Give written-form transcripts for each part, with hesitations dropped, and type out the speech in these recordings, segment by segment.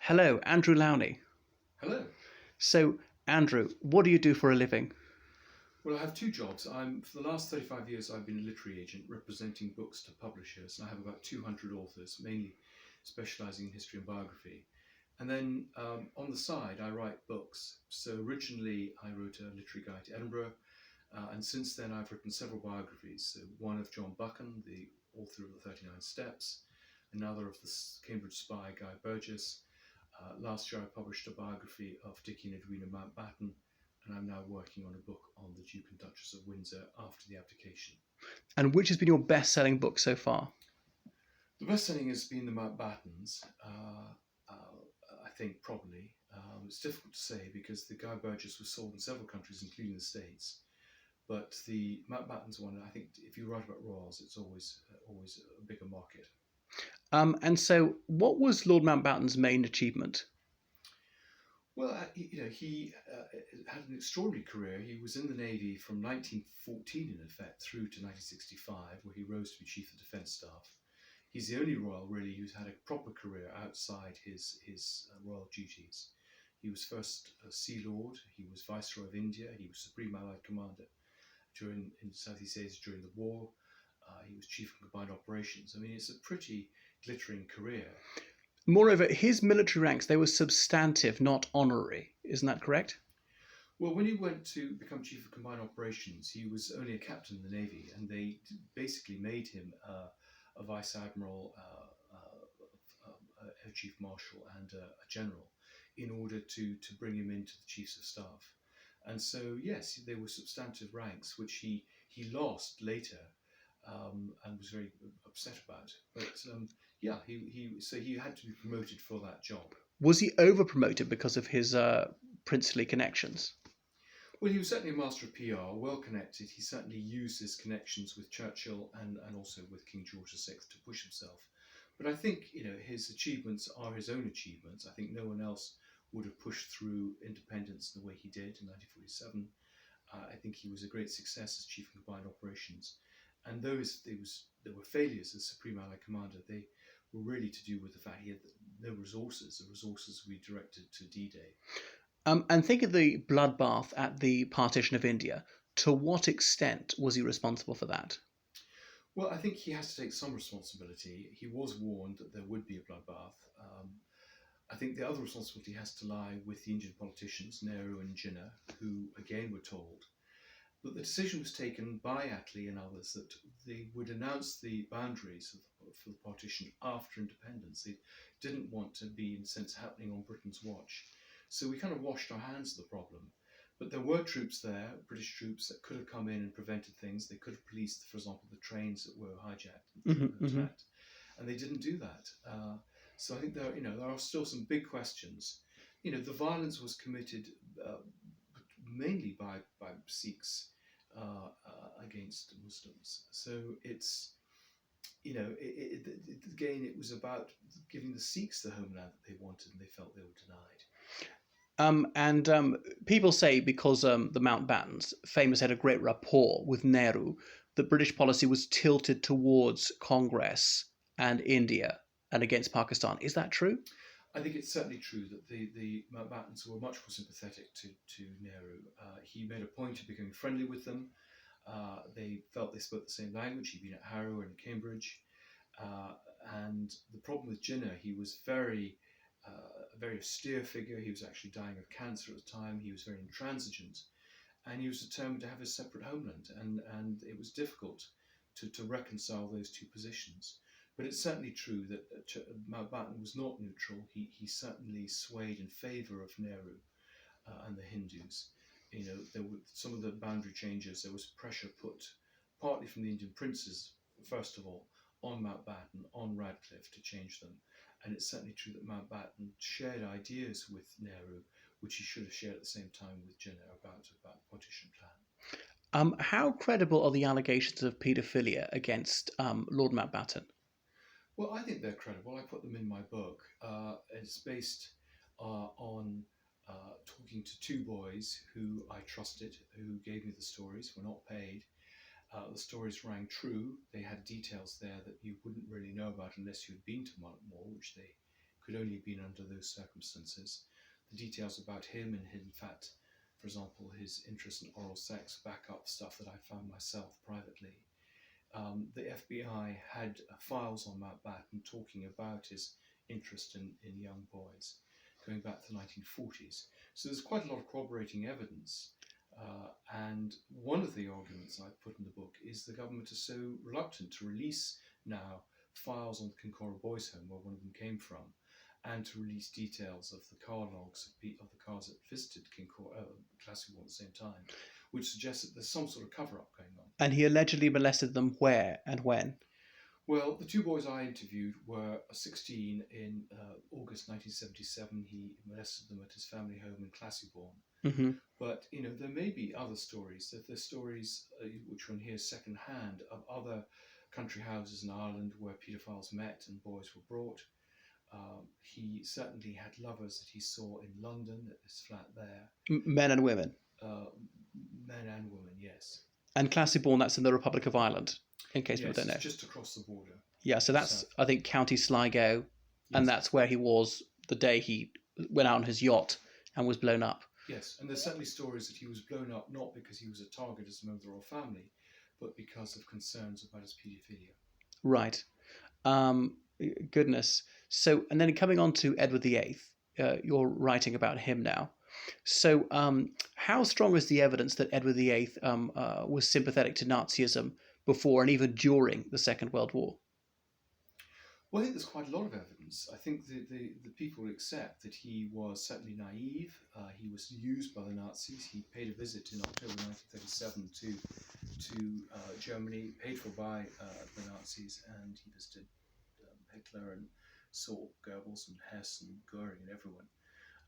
Hello, Andrew Lownie. Hello. So, Andrew, what do you do for a living? Well, I have two jobs. For the last 35 years, I've been a literary agent representing books to publishers, and I have about 200 authors, mainly specializing in history and biography. And then on the side, I write books. So originally, I wrote a literary guide to Edinburgh, and since then, I've written several biographies. So one of John Buchan, the author of the 39 Steps, another of the Cambridge spy, Guy Burgess. Last year, I published a biography of Dickie and Edwina Mountbatten, and I'm now working on a book on the Duke and Duchess of Windsor after the abdication. And which has been your best-selling book so far? The best selling has been the Mountbattens, I think, probably. It's difficult to say because the Guy Burgess was sold in several countries, including the States. But the Mountbattens one, I think, if you write about royals, it's always a bigger market. And so, what was Lord Mountbatten's main achievement? Well, he had an extraordinary career. He was in the Navy from 1914, in effect, through to 1965, where he rose to be Chief of Defence Staff. He's the only royal, really, who's had a proper career outside his royal duties. He was first a Sea Lord, he was Viceroy of India, he was Supreme Allied Commander in Southeast Asia during the war. He was Chief of Combined Operations. I mean, it's a pretty glittering career. Moreover, his military ranks, they were substantive, not honorary. Isn't that correct? Well, when he went to become Chief of Combined Operations, he was only a captain in the Navy, and they basically made him a Vice Admiral, a Chief Marshal, and a General in order to bring him into the Chiefs of Staff. And so, yes, they were substantive ranks, which he lost later and was very upset about. But yeah, he had to be promoted for that job. Was he over-promoted because of his princely connections? Well, he was certainly a master of PR, well connected. He certainly used his connections with Churchill and also with King George VI to push himself. But I think his achievements are his own achievements. I think no one else would have pushed through independence the way he did in 1947. I think he was a great success as Chief of Combined Operations. And there were failures as Supreme Allied Commander. They were really to do with the fact he had no resources. The resources we directed to D-Day. And think of the bloodbath at the partition of India. To what extent was he responsible for that? Well, I think he has to take some responsibility. He was warned that there would be a bloodbath. I think the other responsibility has to lie with the Indian politicians, Nehru and Jinnah, who again were told. But the decision was taken by Attlee and others that they would announce the boundaries for the partition after independence. They didn't want to be, in a sense, happening on Britain's watch. So we kind of washed our hands of the problem. But there were troops there, British troops, that could have come in and prevented things. They could have policed, for example, the trains that were hijacked and attacked, and they didn't do that. So I think there are still some big questions. The violence was committed mainly by Sikhs against Muslims. So again, it was about giving the Sikhs the homeland that they wanted, and they felt they were denied. And people say because the Mountbattens famously had a great rapport with Nehru, that British policy was tilted towards Congress and India and against Pakistan. Is that true? I think it's certainly true that the Mountbattens were much more sympathetic to Nehru. He made a point of becoming friendly with them. They felt they spoke the same language. He'd been at Harrow and Cambridge. And the problem with Jinnah, he was a very austere figure. He was actually dying of cancer at the time. He was very intransigent. And he was determined to have a separate homeland. And it was difficult to reconcile those two positions. But it's certainly true that Mountbatten was not neutral. He certainly swayed in favour of Nehru and the Hindus. There were some of the boundary changes. There was pressure put, partly from the Indian princes, first of all, on Mountbatten, on Radcliffe to change them. And it's certainly true that Mountbatten shared ideas with Nehru, which he should have shared at the same time with Jinnah about the partition plan. How credible are the allegations of paedophilia against Lord Mountbatten? Well, I think they're credible. I put them in my book. It's based on talking to two boys who I trusted, who gave me the stories, were not paid. The stories rang true. They had details there that you wouldn't really know about unless you'd been to Montmore, which they could only have been under those circumstances. The details about him and, in fact, for example, his interest in oral sex back up stuff that I found myself privately. The FBI had files on Mountbatten talking about his interest in young boys, going back to the 1940s. So there's quite a lot of corroborating evidence. And one of the arguments I put in the book is the government is so reluctant to release now files on the Kincora Boys' Home, where one of them came from, and to release details of the car logs of the cars that visited Kincora, Classical at the same time, which suggests that there's some sort of cover-up going on. And he allegedly molested them where and when? Well, the two boys I interviewed were 16 in August 1977. He molested them at his family home in Classibourne. Mm-hmm. But, there may be other stories. There's stories which one hears secondhand of other country houses in Ireland where paedophiles met and boys were brought. He certainly had lovers that he saw in London at his flat there. Men and women? Men and women, yes. And Classibourne, that's in the Republic of Ireland, in case people don't know. It's just across the border. Yeah, so that's, I think, County Sligo, and that's where he was the day he went out on his yacht and was blown up. Yes, and there's certainly stories that he was blown up not because he was a target as a member of the royal family, but because of concerns about his paedophilia. Right. Goodness. So, and then coming on to Edward VIII, you're writing about him now. So, how strong is the evidence that Edward VIII was sympathetic to Nazism before and even during the Second World War? Well, I think there's quite a lot of evidence. I think the people accept that he was certainly naive. He was used by the Nazis. He paid a visit in October 1937 to Germany, paid for by the Nazis, and he visited Hitler and saw Goebbels and Hess and Goering and everyone.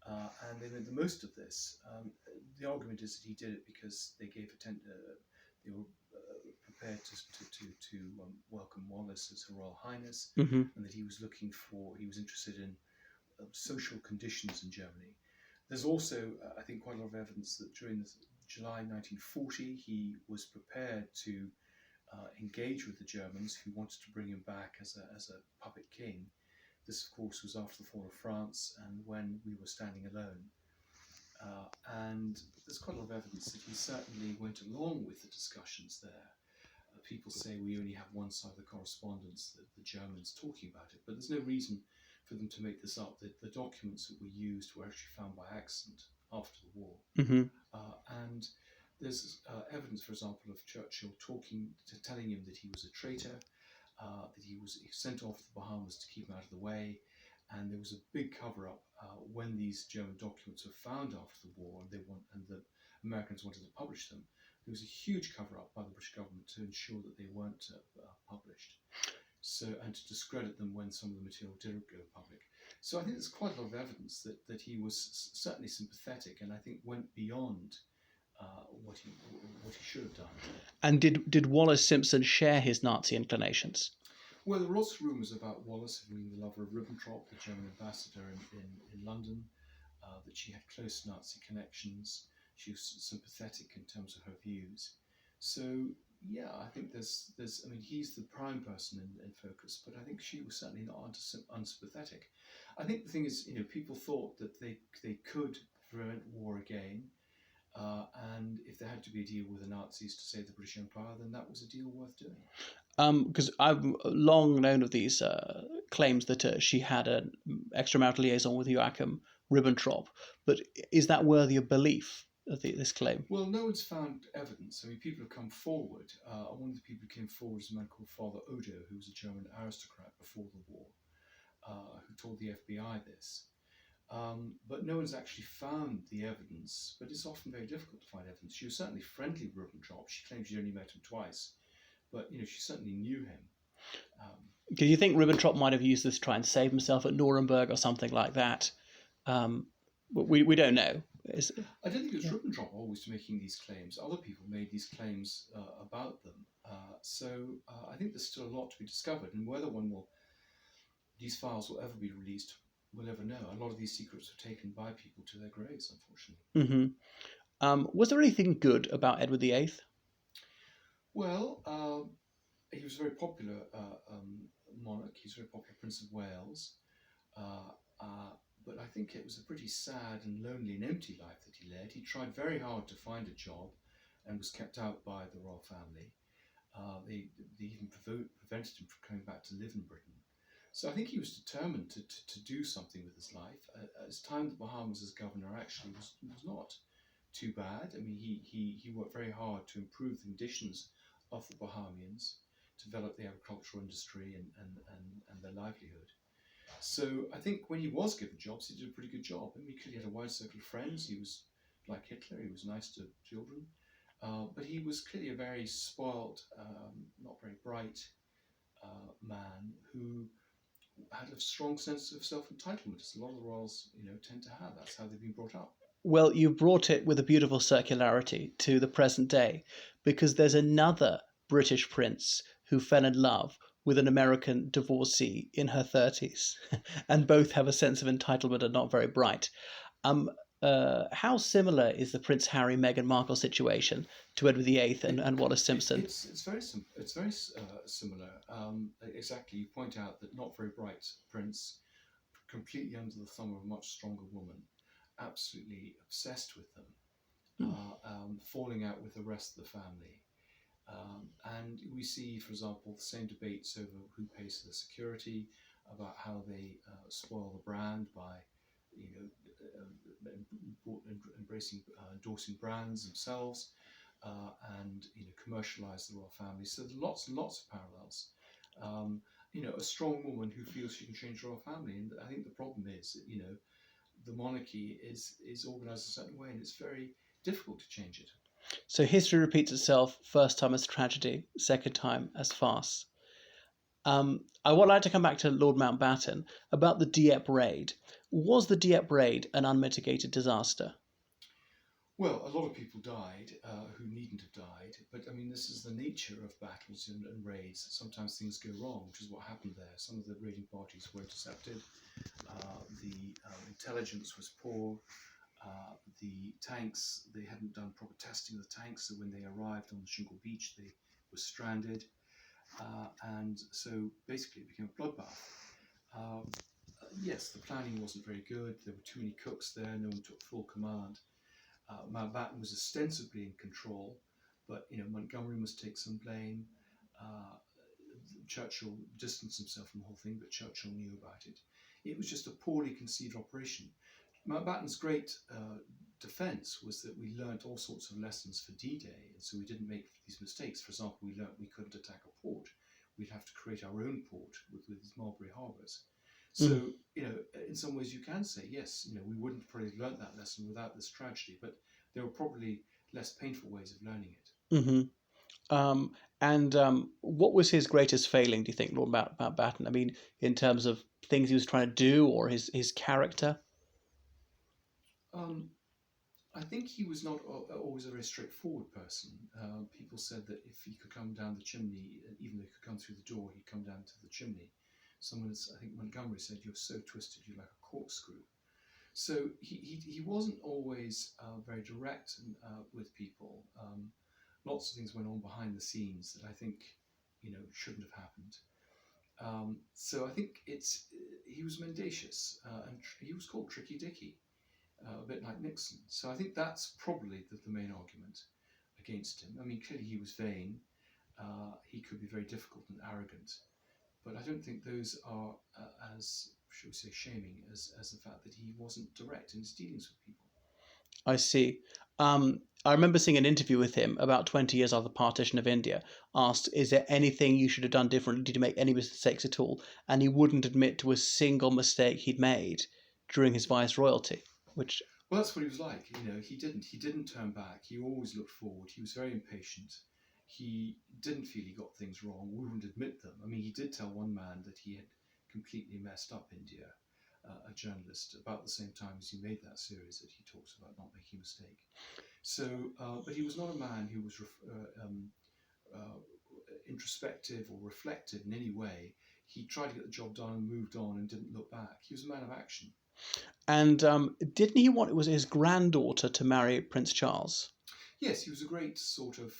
And they made the most of this. The argument is that he did it because they gave they were prepared to welcome Wallace as Her Royal Highness, Mm-hmm. and that he was interested in social conditions in Germany. There's also, I think, quite a lot of evidence that during July 1940, he was prepared to engage with the Germans who wanted to bring him back as a puppet king. This, of course, was after the fall of France and when we were standing alone. And there's quite a lot of evidence that he certainly went along with the discussions there. People say we only have one side of the correspondence, the Germans talking about it, but there's no reason for them to make this up. The documents that were used were actually found by accident after the war. Mm-hmm. And there's evidence, for example, of Churchill telling him that he was a traitor, that he was sent off to the Bahamas to keep him out of the way, and there was a big cover-up when these German documents were found after the war, and the Americans wanted to publish them. There was a huge cover-up by the British government to ensure that they weren't published, and to discredit them when some of the material did go public. So I think there's quite a lot of evidence that he was certainly sympathetic, and I think went beyond what he should have done. And did Wallace Simpson share his Nazi inclinations? Well, there were lots of rumours about Wallace being the lover of Ribbentrop, the German ambassador in London, that she had close Nazi connections. She was sympathetic in terms of her views. So, yeah, I think there's I mean, he's the prime person in focus, but I think she was certainly not unsympathetic. I think the thing is, people thought that they could prevent war again, and if there had to be a deal with the Nazis to save the British Empire, then that was a deal worth doing. Because I've long known of these claims that she had an extramarital liaison with Joachim Ribbentrop, but is that worthy of belief, this claim? Well, no one's found evidence. I mean, people have come forward. One of the people who came forward is a man called Father Odo, who was a German aristocrat before the war, who told the FBI this. But no one's actually found the evidence, but it's often very difficult to find evidence. She was certainly friendly with Ribbentrop. She claims she'd only met him twice, but she certainly knew him. Do you think Ribbentrop might have used this to try and save himself at Nuremberg or something like that? We don't know. I don't think it was Ribbentrop always making these claims. Other people made these claims about them. So I think there's still a lot to be discovered, and whether these files will ever be released, we'll never know. A lot of these secrets were taken by people to their graves, unfortunately. Mm-hmm. Was there anything good about Edward VIII? Well, he was a very popular monarch. He's a very popular Prince of Wales. But I think it was a pretty sad and lonely and empty life that he led. He tried very hard to find a job and was kept out by the royal family. They even prevented him from coming back to live in Britain. So I think he was determined to do something with his life. His time in the Bahamas as governor actually was not too bad. I mean, he worked very hard to improve the conditions of the Bahamians, develop the agricultural industry and their livelihood. So I think when he was given jobs, he did a pretty good job. I mean, he clearly had a wide circle of friends. He was like Hitler. He was nice to children. But he was clearly a very spoilt, not very bright man who had a strong sense of self-entitlement, as a lot of the royals, tend to have. That's how they've been brought up. Well, you brought it with a beautiful circularity to the present day, because there's another British prince who fell in love with an American divorcee in her 30s, and both have a sense of entitlement and not very bright. Um, how similar is the Prince Harry Meghan Markle situation to Edward VIII and Wallis Simpson? It's very similar. Exactly, you point out that not very bright prince, completely under the thumb of a much stronger woman, absolutely obsessed with them, falling out with the rest of the family. And we see, for example, the same debates over who pays for the security, about how they spoil the brand by, embracing, endorsing brands themselves, and commercialize the royal family. So there's lots and lots of parallels. A strong woman who feels she can change the royal family, and I think the problem is that the monarchy is organised a certain way, and it's very difficult to change it. So history repeats itself, first time as tragedy, second time as farce. I would like to come back to Lord Mountbatten about the Dieppe raid. Was the Dieppe raid an unmitigated disaster? Well, a lot of people died who needn't have died, but I mean, this is the nature of battles and raids. Sometimes things go wrong, which is what happened there. Some of the raiding parties were intercepted. The intelligence was poor. The tanks, they hadn't done proper testing of the tanks, so when they arrived on the Shingle Beach, they were stranded. And so basically it became a bloodbath. Yes, the planning wasn't very good. There were too many cooks there. No one took full command. Mountbatten was ostensibly in control, but Montgomery must take some blame. Churchill distanced himself from the whole thing, but Churchill knew about it. It was just a poorly conceived operation. Mountbatten's great defence was that we learnt all sorts of lessons for D-Day, and so we didn't make these mistakes. For example, we learnt we couldn't attack a port. We'd have to create our own port with these Mulberry harbours. So, in some ways you can say, yes, we wouldn't have probably learnt that lesson without this tragedy, but there were probably less painful ways of learning it. What was his greatest failing, do you think, Lord Mountbatten? I mean, in terms of things he was trying to do or his character? I think he was not always a very straightforward person. People said that if he could come down the chimney, even though he could come through the door, he'd come down to the chimney. I think Montgomery said, "You're so twisted, you're like a corkscrew." So he wasn't always very direct with people. Lots of things went on behind the scenes that I think shouldn't have happened. So I think he was mendacious, and he was called Tricky Dicky, a bit like Nixon. So I think that's probably the main argument against him. I mean, clearly he was vain. He could be very difficult and arrogant. But I don't think those are as, shall we say, shaming as the fact that he wasn't direct in his dealings with people. I see. I remember seeing an interview with him about 20 years after the partition of India, asked, is there anything you should have done differently? Did you make any mistakes at all? And he wouldn't admit to a single mistake he'd made during his viceroyalty, which... Well, that's what he was like. He didn't turn back. He always looked forward. He was very impatient. He didn't feel he got things wrong. We wouldn't admit them. I mean, he did tell one man that he had completely messed up India, a journalist, about the same time as he made that series that he talks about not making a mistake. So, but he was not a man who was introspective or reflective in any way. He tried to get the job done and moved on and didn't look back. He was a man of action. And didn't he want, it was his granddaughter to marry Prince Charles? Yes, he was a great sort of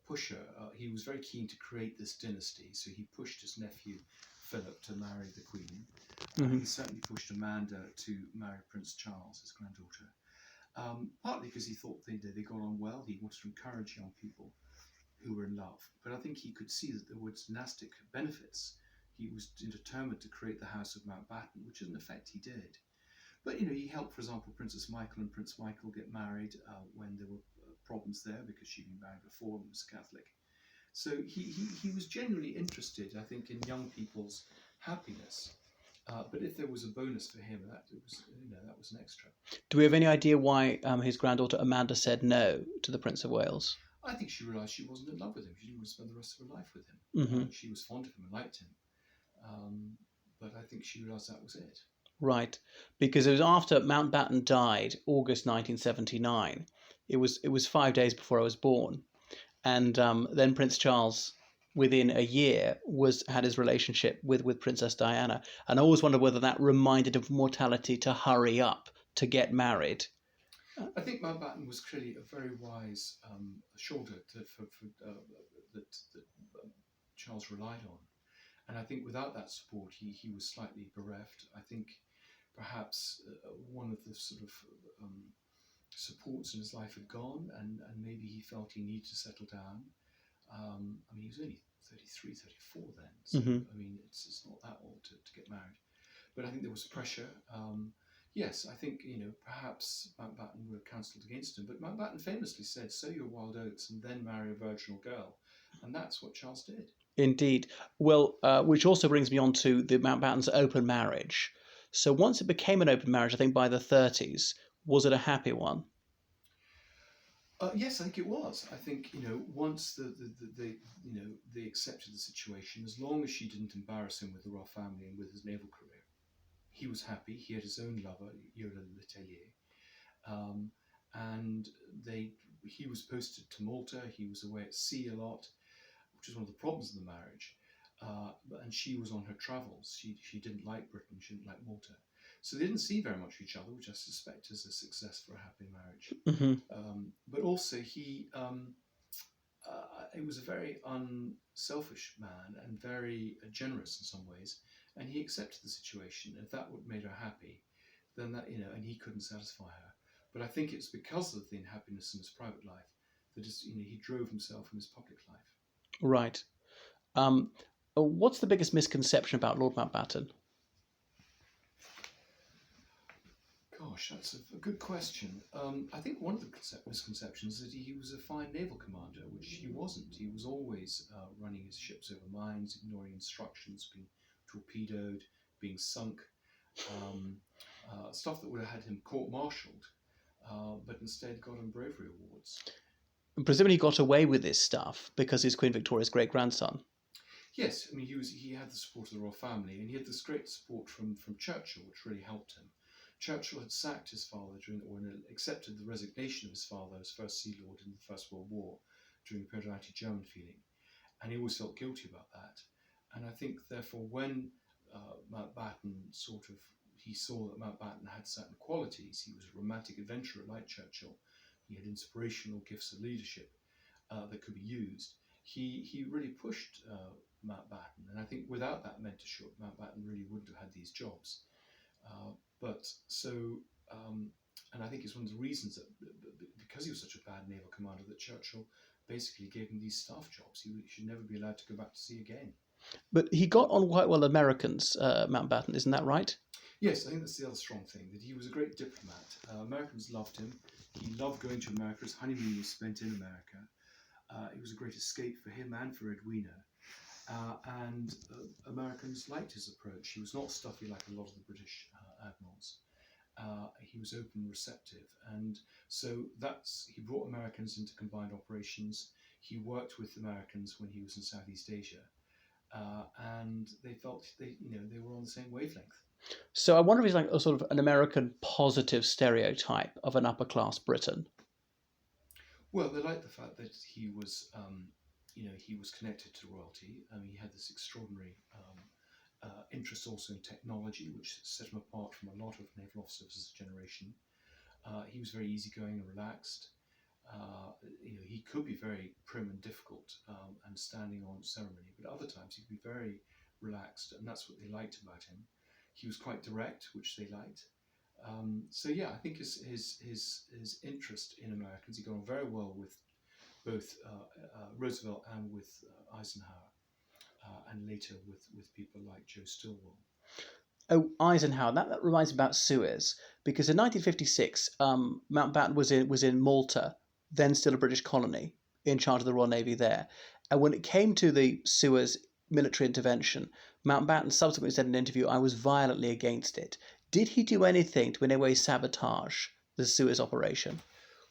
pusher. He was very keen to create this dynasty, so he pushed his nephew Philip to marry the Queen. Mhm. He certainly pushed Amanda to marry Prince Charles, his granddaughter. Partly because he thought they got on well. He wanted to encourage young people who were in love. But I think he could see that there were dynastic benefits. He was determined to create the House of Mountbatten, which in effect he did. But he helped, for example, Princess Michael and Prince Michael get married when there were problems there because she'd been married before and was Catholic. So he was genuinely interested, I think, in young people's happiness. But if there was a bonus for him, that was an extra. Do we have any idea why his granddaughter Amanda said no to the Prince of Wales? I think she realised she wasn't in love with him. She didn't want to spend the rest of her life with him. Mm-hmm. She was fond of him and liked him. But I think she realised that was it. Right, because it was after Mountbatten died, August 1979. It was 5 days before I was born, and then Prince Charles, within a year, had his relationship with Princess Diana, and I always wondered whether that reminded of mortality to hurry up to get married. I think Mountbatten was clearly a very wise shoulder that Charles relied on, and I think without that support, he was slightly bereft. I think perhaps one of the sort of supports in his life had gone, and maybe he felt he needed to settle down. He was only 33, 34 then, so it's not that old to get married. But I think there was pressure. Yes, I think perhaps Mountbatten were counselled against him, but Mountbatten famously said, "Sow your wild oats and then marry a virginal girl," and that's what Charles did. Indeed. Well, which also brings me on to the Mountbatten's open marriage. So once it became an open marriage, I think by the 30s, was it a happy one? Yes, I think it was. I think once they accepted the situation, as long as she didn't embarrass him with the royal family and with his naval career, he was happy. He had his own lover, Yola Letellier, and he was posted to Malta. He was away at sea a lot, which was one of the problems in the marriage. And she was on her travels. She didn't like Britain. She didn't like Malta. So they didn't see very much of each other, which I suspect is a success for a happy marriage. Mm-hmm. But also he was a very unselfish man and very generous in some ways, and he accepted the situation. If that would made her happy, then that and he couldn't satisfy her. But I think it's because of the unhappiness in his private life that he drove himself in his public life. Right. What's the biggest misconception about Lord Mountbatten? Gosh, that's a good question. I think one of the misconceptions is that he was a fine naval commander, which he wasn't. He was always running his ships over mines, ignoring instructions, being torpedoed, being sunk, stuff that would have had him court-martialed, but instead got him bravery awards. And presumably he got away with this stuff because he's Queen Victoria's great-grandson. Yes, he had the support of the royal family, and he had this great support from Churchill, which really helped him. Churchill had sacked his father during the war and accepted the resignation of his father as First Sea Lord in the First World War during the period of anti-German feeling, and he always felt guilty about that. And I think, therefore, when Mountbatten he saw that Mountbatten had certain qualities. He was a romantic adventurer like Churchill. He had inspirational gifts of leadership that could be used. He really pushed Mountbatten, and I think without that mentorship, Mountbatten really wouldn't have had these jobs. And I think it's one of the reasons that because he was such a bad naval commander that Churchill basically gave him these staff jobs. He should never be allowed to go back to sea again. But he got on quite well with Americans, Mountbatten, isn't that right? Yes, I think that's the other strong thing, that he was a great diplomat. Americans loved him. He loved going to America. His honeymoon was spent in America. It was a great escape for him and for Edwina. And Americans liked his approach. He was not stuffy like a lot of the British admirals. He was open and receptive. And so he brought Americans into combined operations. He worked with Americans when he was in Southeast Asia. And they felt they were on the same wavelength. So I wonder if he's like a sort of an American positive stereotype of an upper-class Briton. Well, they liked the fact that he was connected to royalty. He had this extraordinary interest also in technology, which set him apart from a lot of naval officers of his generation. He was very easygoing and relaxed. He could be very prim and difficult and standing on ceremony, but other times he'd be very, relaxed, and that's what they liked about him. He was quite direct, which they liked. So yeah, I think his interest in Americans, he got on very well with both Roosevelt and with Eisenhower, and later with people like Joe Stilwell. Oh, Eisenhower. That reminds me about Suez, because in 1956, Mountbatten was in Malta, then still a British colony, in charge of the Royal Navy there. And when it came to the Suez military intervention, Mountbatten subsequently said in an interview, "I was violently against it." Did he do anything to in any way sabotage the Suez operation?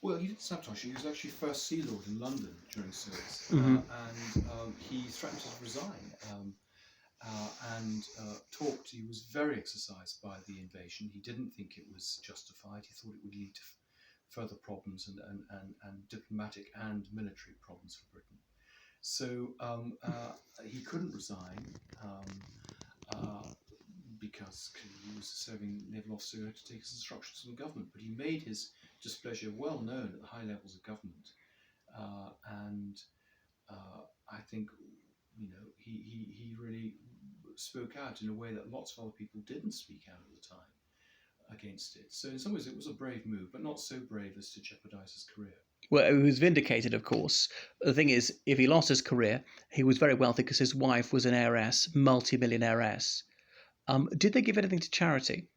Well, he did sabotage. He was actually first Sea Lord in London during Suez, Hmm. and he threatened to resign. And talked. He was very exercised by the invasion. He didn't think it was justified. He thought it would lead to further problems and diplomatic and military problems for Britain. So he couldn't resign because he was a serving naval officer who had to take his instructions from the government. But he made his displeasure well known at the high levels of government, and I think he really spoke out in a way that lots of other people didn't speak out at the time against it. So in some ways it was a brave move, but not so brave as to jeopardize his career. Well, he was vindicated, of course. The thing is, if he lost his career, he was very wealthy because his wife was an heiress, multi-millionaire heiress. Did they give anything to charity?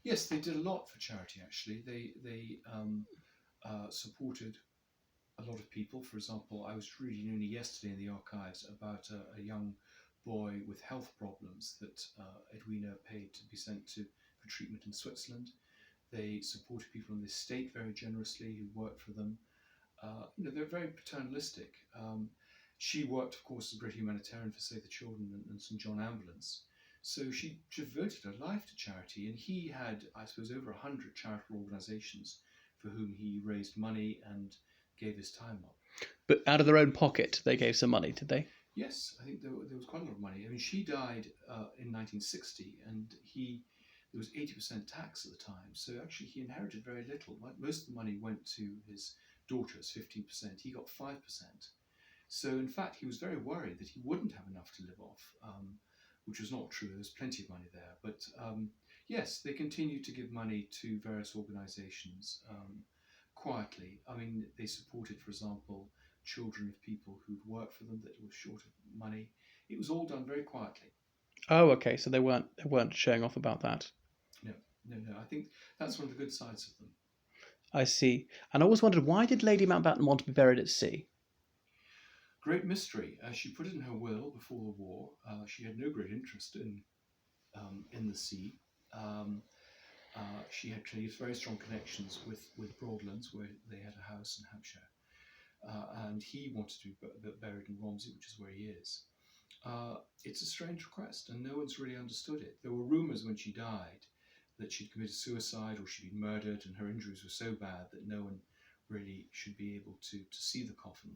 Yes, they did a lot for charity. Actually, they supported a lot of people. For example, I was reading only yesterday in the archives about a young boy with health problems that Edwina paid to be sent to for treatment in Switzerland. They supported people in the state very generously who worked for them. They're very paternalistic. She worked, of course, as a great humanitarian for Save the Children and St John Ambulance. So she devoted her life to charity, and he had, I suppose, over 100 charitable organisations for whom he raised money and gave his time up. But out of their own pocket, they gave some money, did they? Yes, I think there was quite a lot of money. I mean, she died in 1960, and there was 80% tax at the time. So actually, he inherited very little. Most of the money went to his daughters, 15%. He got 5%. So in fact, he was very worried that he wouldn't have enough to live off, which was not true. There was plenty of money there. But yes, they continued to give money to various organisations quietly. I mean, they supported, for example, children of people who'd worked for them that were short of money. It was all done very quietly. Oh, okay. So they weren't showing off about that. No, no. I think that's one of the good sides of them. I see. And I always wondered, why did Lady Mountbatten want to be buried at sea? Great mystery. She put it in her will before the war. She had no great interest in the sea. Um, she had very strong connections with Broadlands, where they had a house in Hampshire. And he wanted to be buried in Romsey, which is where he is. It's a strange request, and no one's really understood it. There were rumours when she died that she'd committed suicide or she'd been murdered, and her injuries were so bad that no one really should be able to see the coffin.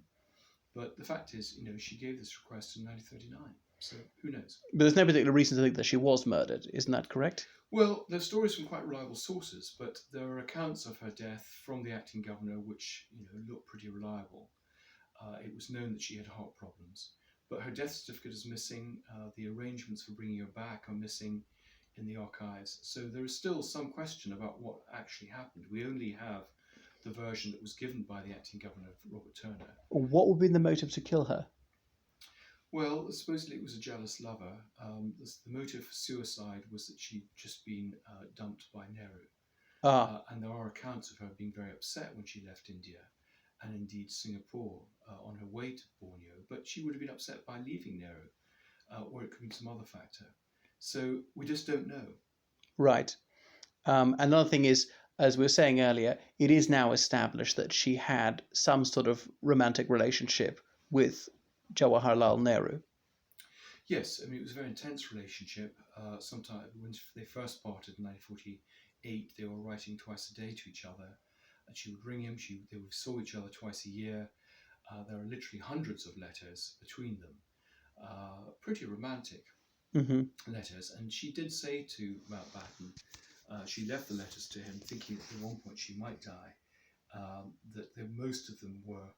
But the fact is, she gave this request in 1939, so who knows? But there's no particular reason to think that she was murdered. Isn't that correct? Well, there's stories from quite reliable sources, but there are accounts of her death from the acting governor which look pretty reliable. It was known that she had heart problems, but her death certificate is missing. The arrangements for bringing her back are missing in the archives. So there is still some question about what actually happened. We only have the version that was given by the acting governor, Robert Turner. What would be the motive to kill her? Well, supposedly it was a jealous lover. The motive for suicide was that she'd just been dumped by Nehru. And there are accounts of her being very upset when she left India and indeed Singapore on her way to Borneo. But she would have been upset by leaving Nehru, or it could be some other factor. So we just don't know. Right. Another thing is, as we were saying earlier, it is now established that she had some sort of romantic relationship with Jawaharlal Nehru. Yes, I mean, it was a very intense relationship. Sometime when they first parted in 1948, they were writing twice a day to each other. And she would ring him, they saw each other twice a year. There are literally hundreds of letters between them. Pretty romantic letters. And she did say to Mountbatten, she left the letters to him thinking that at one point she might die, that most of them were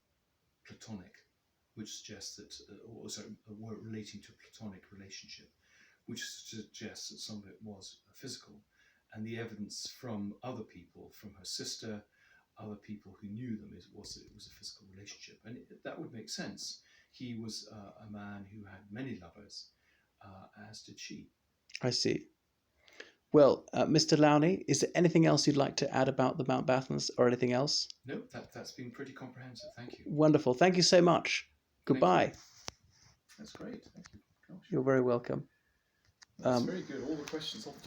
platonic, which suggests that, were relating to a platonic relationship, which suggests that some of it was physical. And the evidence from other people, from her sister, other people who knew them, was that it was a physical relationship. And that would make sense. He was a man who had many lovers, as did she. I see. Well, Mr. Lownie, is there anything else you'd like to add about the Mountbattens or anything else? No, that's been pretty comprehensive. Thank you. Wonderful. Thank you so much. Goodbye. That's great. Thank you. Gosh. You're very welcome. That's very good. All the questions off the